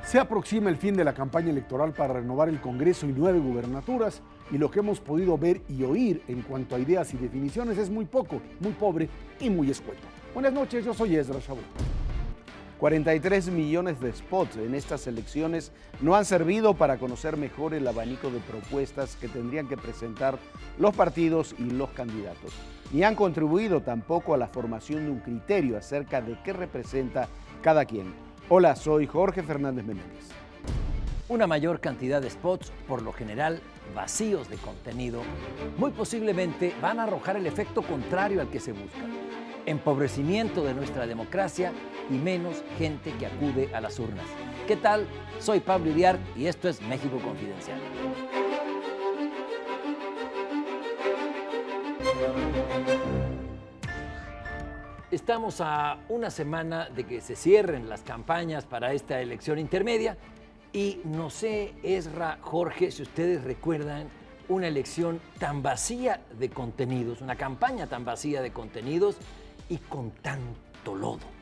Se aproxima el fin de la campaña electoral para renovar el Congreso y 9 gubernaturas, y lo que hemos podido ver y oír en cuanto a ideas y definiciones es muy poco, muy pobre y muy escueto. Buenas noches, yo soy Ezra Shabot. 43 millones de spots en estas elecciones no han servido para conocer mejor el abanico de propuestas que tendrían que presentar los partidos y los candidatos, ni han contribuido tampoco a la formación de un criterio acerca de qué representa cada quien. Hola, soy Jorge Fernández Menéndez. Una mayor cantidad de spots, por lo general vacíos de contenido, muy posiblemente van a arrojar el efecto contrario al que se busca: empobrecimiento de nuestra democracia y menos gente que acude a las urnas. ¿Qué tal? Soy Pablo Iriart y esto es México Confidencial. Estamos a una semana de que se cierren las campañas para esta elección intermedia y no sé, Ezra, Jorge, si ustedes recuerdan una elección tan vacía de contenidos, una campaña tan vacía de contenidos y con tanto lodo.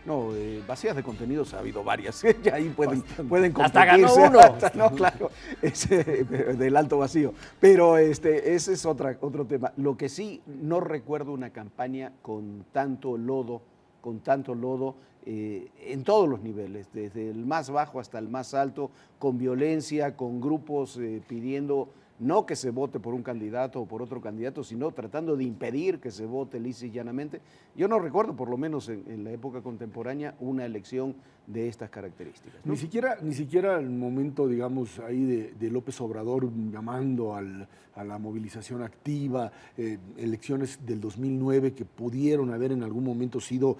No, vacías de contenidos ha habido varias, ya ahí pueden competirse. Hasta ganó uno. No, claro, del alto vacío. Pero ese es otro tema. Lo que sí, no recuerdo una campaña con tanto lodo en todos los niveles, desde el más bajo hasta el más alto, con violencia, con grupos pidiendo no que se vote por un candidato o por otro candidato, sino tratando de impedir que se vote lisa y llanamente. Yo no recuerdo, por lo menos en la época contemporánea, una elección de estas características, ¿no? Ni siquiera el momento, digamos, ahí de López Obrador llamando a la movilización activa, elecciones del 2009 que pudieron haber en algún momento sido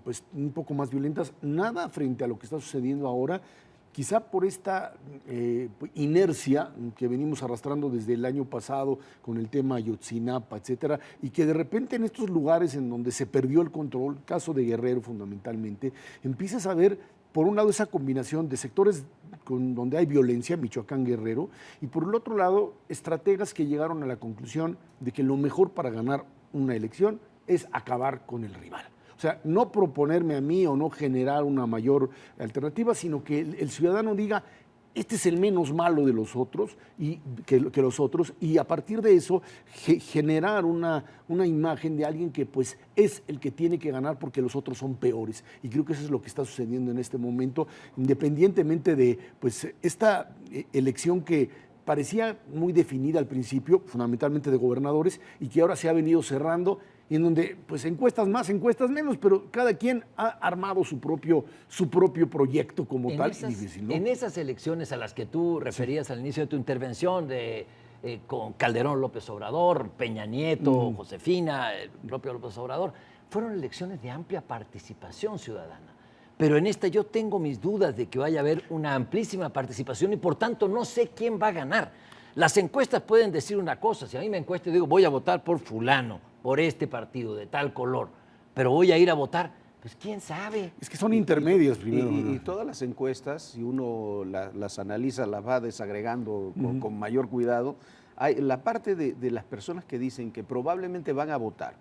pues un poco más violentas, nada frente a lo que está sucediendo ahora. Quizá por esta inercia que venimos arrastrando desde el año pasado con el tema Ayotzinapa, etcétera, y que de repente en estos lugares en donde se perdió el control, caso de Guerrero fundamentalmente, empiezas a ver, por un lado, esa combinación de sectores donde hay violencia, Michoacán, Guerrero, y por el otro lado, estrategas que llegaron a la conclusión de que lo mejor para ganar una elección es acabar con el rival. O sea, no proponerme a mí o no generar una mayor alternativa, sino que el ciudadano diga, este es el menos malo de los otros y que los otros, y a partir de eso generar una imagen de alguien que pues es el que tiene que ganar porque los otros son peores. Y creo que eso es lo que está sucediendo en este momento, independientemente de pues esta elección que parecía muy definida al principio, fundamentalmente de gobernadores, y que ahora se ha venido cerrando, y en donde pues encuestas más, encuestas menos, pero cada quien ha armado su propio proyecto como tal. En esas elecciones a las que tú referías al inicio de tu intervención, con Calderón, López Obrador, Peña Nieto, Josefina, el propio López Obrador, fueron elecciones de amplia participación ciudadana. Pero en esta yo tengo mis dudas de que vaya a haber una amplísima participación y por tanto no sé quién va a ganar. Las encuestas pueden decir una cosa: si a mí me encuesta y digo voy a votar por fulano, por este partido de tal color, pero voy a ir a votar, pues quién sabe. Es que son intermedias primero. Y todas las encuestas, si uno las analiza, las va desagregando con mayor cuidado, hay la parte de las personas que dicen que probablemente van a votar,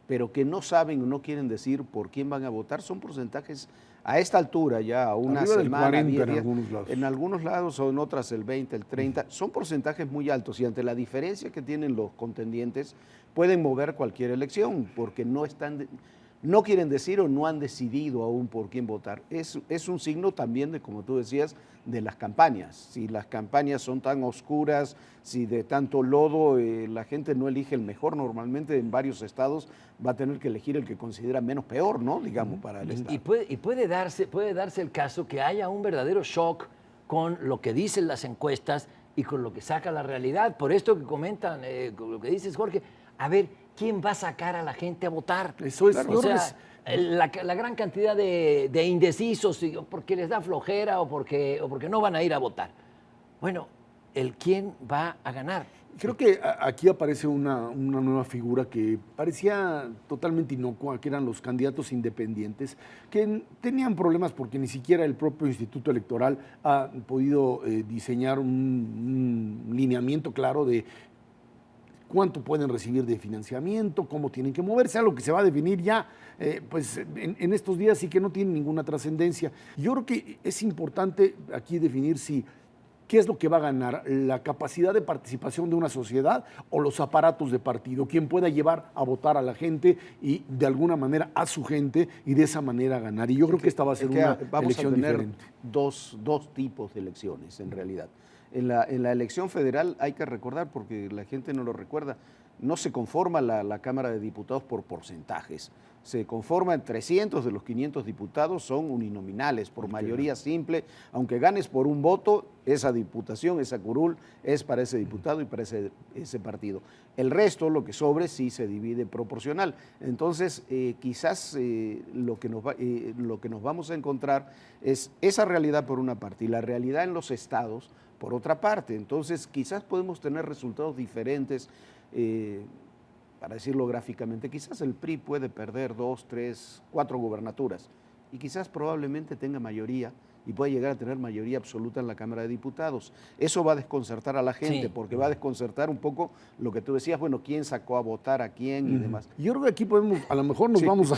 pero que no saben o no quieren decir por quién van a votar, son porcentajes a esta altura ya, a una arriba semana, del 40 10 en días, algunos lados. En algunos lados o en otras el 20, el 30, son porcentajes muy altos y ante la diferencia que tienen los contendientes pueden mover cualquier elección porque no quieren decir o no han decidido aún por quién votar. Es un signo también de, como tú decías, de las campañas. Si las campañas son tan oscuras, si de tanto lodo, la gente no elige el mejor. Normalmente en varios estados va a tener que elegir el que considera menos peor, ¿no? Digamos, para el estado. Y puede darse el caso que haya un verdadero shock con lo que dicen las encuestas y con lo que saca la realidad. Por esto que comentan, lo que dices, Jorge, a ver, ¿quién va a sacar a la gente a votar? Eso es, o sea, la gran cantidad de indecisos, porque les da flojera o porque no van a ir a votar. Bueno, ¿quién va a ganar? Creo que aquí aparece una nueva figura que parecía totalmente inocua, que eran los candidatos independientes, que tenían problemas porque ni siquiera el propio Instituto Electoral ha podido diseñar un lineamiento claro de cuánto pueden recibir de financiamiento, cómo tienen que moverse, algo que se va a definir ya pues en estos días y que no tiene ninguna trascendencia. Yo creo que es importante aquí definir si ¿qué es lo que va a ganar? ¿La capacidad de participación de una sociedad o los aparatos de partido? ¿Quién pueda llevar a votar a la gente y de alguna manera a su gente y de esa manera ganar? Y yo creo que esta va a ser una elección diferente. Dos tipos de elecciones en realidad. En la elección federal hay que recordar, porque la gente no lo recuerda, no se conforma la Cámara de Diputados por porcentajes. Se conforman 300 de los 500 diputados, son uninominales, por mayoría simple. Aunque ganes por un voto, esa diputación, esa curul, es para ese diputado y para ese partido. El resto, lo que sobre, sí se divide proporcional. Entonces, quizás lo que nos vamos a encontrar es esa realidad por una parte y la realidad en los estados por otra parte. Entonces, quizás podemos tener resultados diferentes. Para decirlo gráficamente, quizás el PRI puede perder 2, 3, 4 gubernaturas y quizás probablemente tenga mayoría y puede llegar a tener mayoría absoluta en la Cámara de Diputados. Eso va a desconcertar a la gente, porque va a desconcertar un poco lo que tú decías, bueno, quién sacó a votar a quién y demás. Yo creo que aquí podemos, a lo mejor nos vamos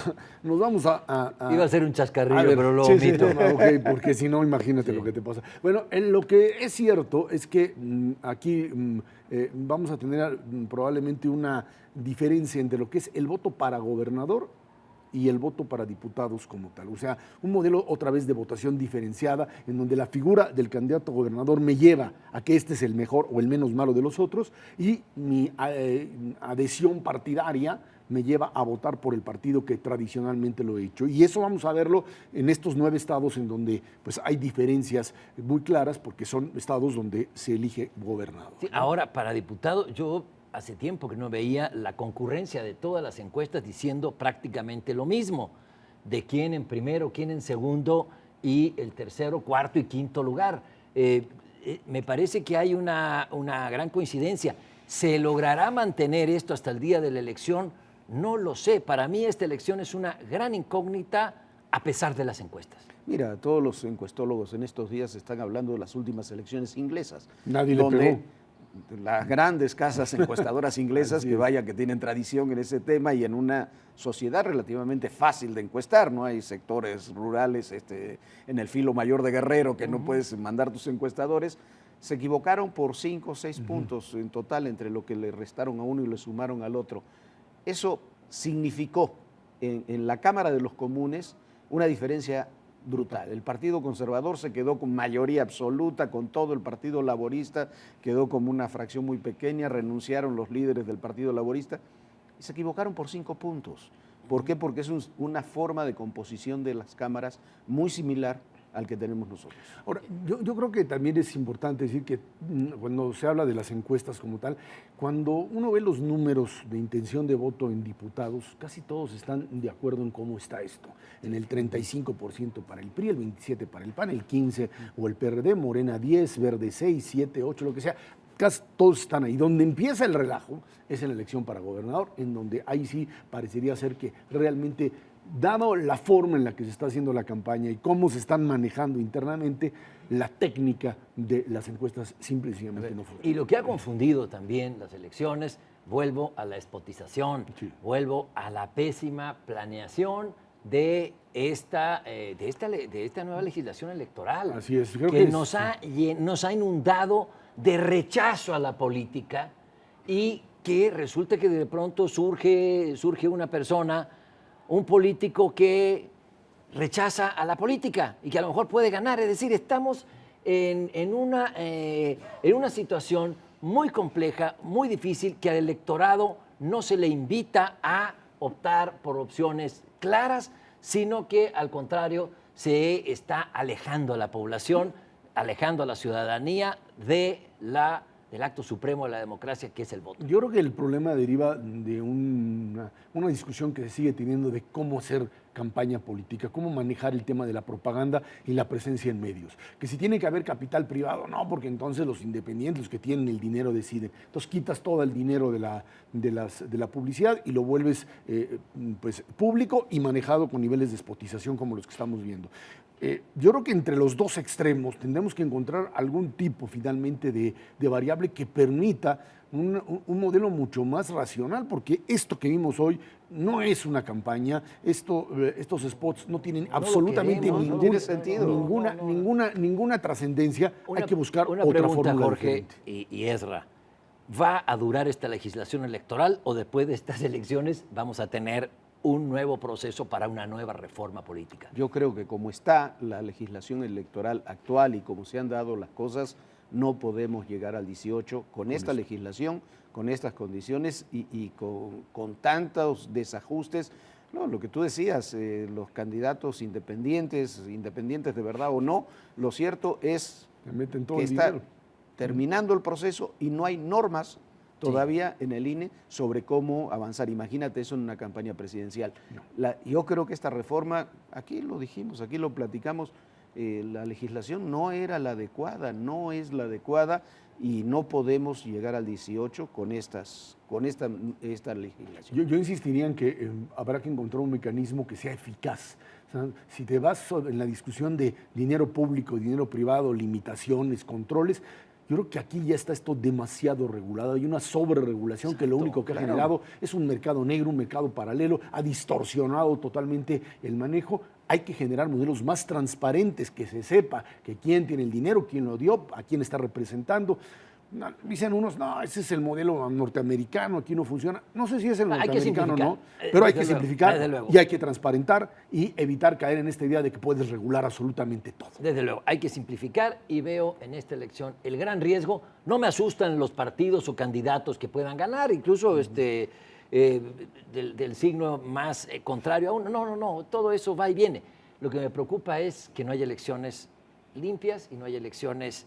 a... Iba a ser un chascarrillo, pero lo omito. Okay, porque si no, imagínate lo que te pasa. Bueno, lo que es cierto es que aquí vamos a tener probablemente una diferencia entre lo que es el voto para gobernador y el voto para diputados como tal. O sea, un modelo otra vez de votación diferenciada en donde la figura del candidato a gobernador me lleva a que este es el mejor o el menos malo de los otros y mi adhesión partidaria me lleva a votar por el partido que tradicionalmente lo he hecho. Y eso vamos a verlo en estos 9 estados en donde pues, hay diferencias muy claras porque son estados donde se elige gobernador. Sí, ahora, para diputado, yo hace tiempo que no veía la concurrencia de todas las encuestas diciendo prácticamente lo mismo, de quién en primero, quién en segundo y el tercero, cuarto y quinto lugar. Me parece que hay una gran coincidencia. ¿Se logrará mantener esto hasta el día de la elección? No lo sé. Para mí esta elección es una gran incógnita a pesar de las encuestas. Mira, todos los encuestólogos en estos días están hablando de las últimas elecciones inglesas. Nadie le pegó. Las grandes casas encuestadoras inglesas, que tienen tradición en ese tema y en una sociedad relativamente fácil de encuestar, ¿no? Hay sectores rurales en el filo mayor de Guerrero que no puedes mandar tus encuestadores. Se equivocaron por 5 o 6 puntos en total entre lo que le restaron a uno y le sumaron al otro. Eso significó en la Cámara de los Comunes una diferencia brutal. El Partido Conservador se quedó con mayoría absoluta, con todo el Partido Laborista quedó como una fracción muy pequeña, renunciaron los líderes del Partido Laborista y se equivocaron por 5 puntos. ¿Por qué? Porque es una forma de composición de las cámaras muy similar al que tenemos nosotros. Ahora, yo creo que también es importante decir que cuando se habla de las encuestas como tal, cuando uno ve los números de intención de voto en diputados, casi todos están de acuerdo en cómo está esto. En el 35% para el PRI, el 27% para el PAN, el 15% o el PRD, Morena 10%, Verde 6%, 7%, 8%, lo que sea. Casi todos están ahí. Donde empieza el relajo es en la elección para gobernador, en donde ahí sí parecería ser que realmente, dado la forma en la que se está haciendo la campaña y cómo se están manejando internamente, la técnica de las encuestas simple y sencillamente no funciona. Y lo que ha confundido también las elecciones, vuelvo a la espotización, vuelvo a la pésima planeación de esta nueva legislación electoral. Así es, creo que que nos ha inundado de rechazo a la política y que resulta que de pronto surge una persona, un político que rechaza a la política y que a lo mejor puede ganar. Es decir, estamos en una situación muy compleja, muy difícil, que al electorado no se le invita a optar por opciones claras, sino que al contrario se está alejando a la población, alejando a la ciudadanía del acto supremo de la democracia, que es el voto. Yo creo que el problema deriva de una discusión que se sigue teniendo de cómo hacer campaña política, cómo manejar el tema de la propaganda y la presencia en medios. Que si tiene que haber capital privado, no, porque entonces los independientes, los que tienen el dinero, deciden. Entonces quitas todo el dinero de la publicidad y lo vuelves pues, público y manejado con niveles de espotización como los que estamos viendo. Yo creo que entre los dos extremos tendremos que encontrar algún tipo finalmente de variable que permita un modelo mucho más racional, porque esto que vimos hoy no es una campaña, estos spots no tienen absolutamente queremos, no tiene sentido. ninguna trascendencia. Hay que buscar una otra pregunta, fórmula Jorge diferente. y Ezra. ¿Va a durar esta legislación electoral o después de estas elecciones vamos a tener un nuevo proceso para una nueva reforma política? Yo creo que como está la legislación electoral actual y como se han dado las cosas, no podemos llegar al 18 con esta legislación, con estas condiciones y con tantos desajustes. No, lo que tú decías, los candidatos independientes de verdad o no, lo cierto es Le meten todo que el está dinero. terminando el proceso y no hay normas todavía en el INE sobre cómo avanzar. Imagínate eso en una campaña presidencial. Yo creo que esta reforma, aquí lo dijimos, aquí lo platicamos, la legislación no era la adecuada, no es la adecuada y no podemos llegar al 18 con esta legislación. Yo insistiría en que habrá que encontrar un mecanismo que sea eficaz. O sea, si te vas en la discusión de dinero público, dinero privado, limitaciones, controles, yo creo que aquí ya está esto demasiado regulado. Hay una sobreregulación que lo único que ha generado es un mercado negro, un mercado paralelo, ha distorsionado totalmente el manejo. Hay que generar modelos más transparentes, que se sepa que quién tiene el dinero, quién lo dio, a quién está representando. No, dicen unos, no, ese es el modelo norteamericano, aquí no funciona. No sé si es el norteamericano o no, pero hay que simplificar y hay que transparentar y evitar caer en esta idea de que puedes regular absolutamente todo. Desde luego, hay que simplificar y veo en esta elección el gran riesgo. No me asustan los partidos o candidatos que puedan ganar, incluso del signo más contrario a uno. No, todo eso va y viene. Lo que me preocupa es que no haya elecciones limpias y no haya elecciones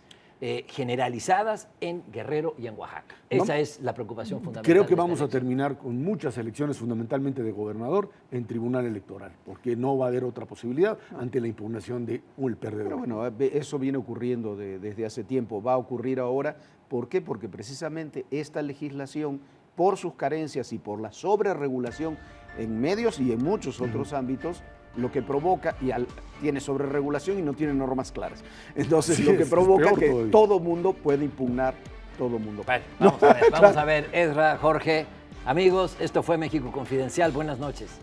generalizadas en Guerrero y en Oaxaca. Esa es la preocupación fundamental. Creo que de esta vamos a elección. terminar con muchas elecciones, fundamentalmente de gobernador, en tribunal electoral, porque no va a haber otra posibilidad ante la impugnación de un perdedor. Pero bueno, eso viene ocurriendo desde hace tiempo, va a ocurrir ahora. ¿Por qué? Porque precisamente esta legislación, por sus carencias y por la sobreregulación en medios y en muchos otros ámbitos, lo que provoca, tiene sobreregulación y no tiene normas claras. Entonces, Sí, lo que provoca peor que todavía. todo mundo puede impugnar, todo mundo. Bueno, vamos a ver, Ezra, Jorge, amigos, esto fue México Confidencial. Buenas noches.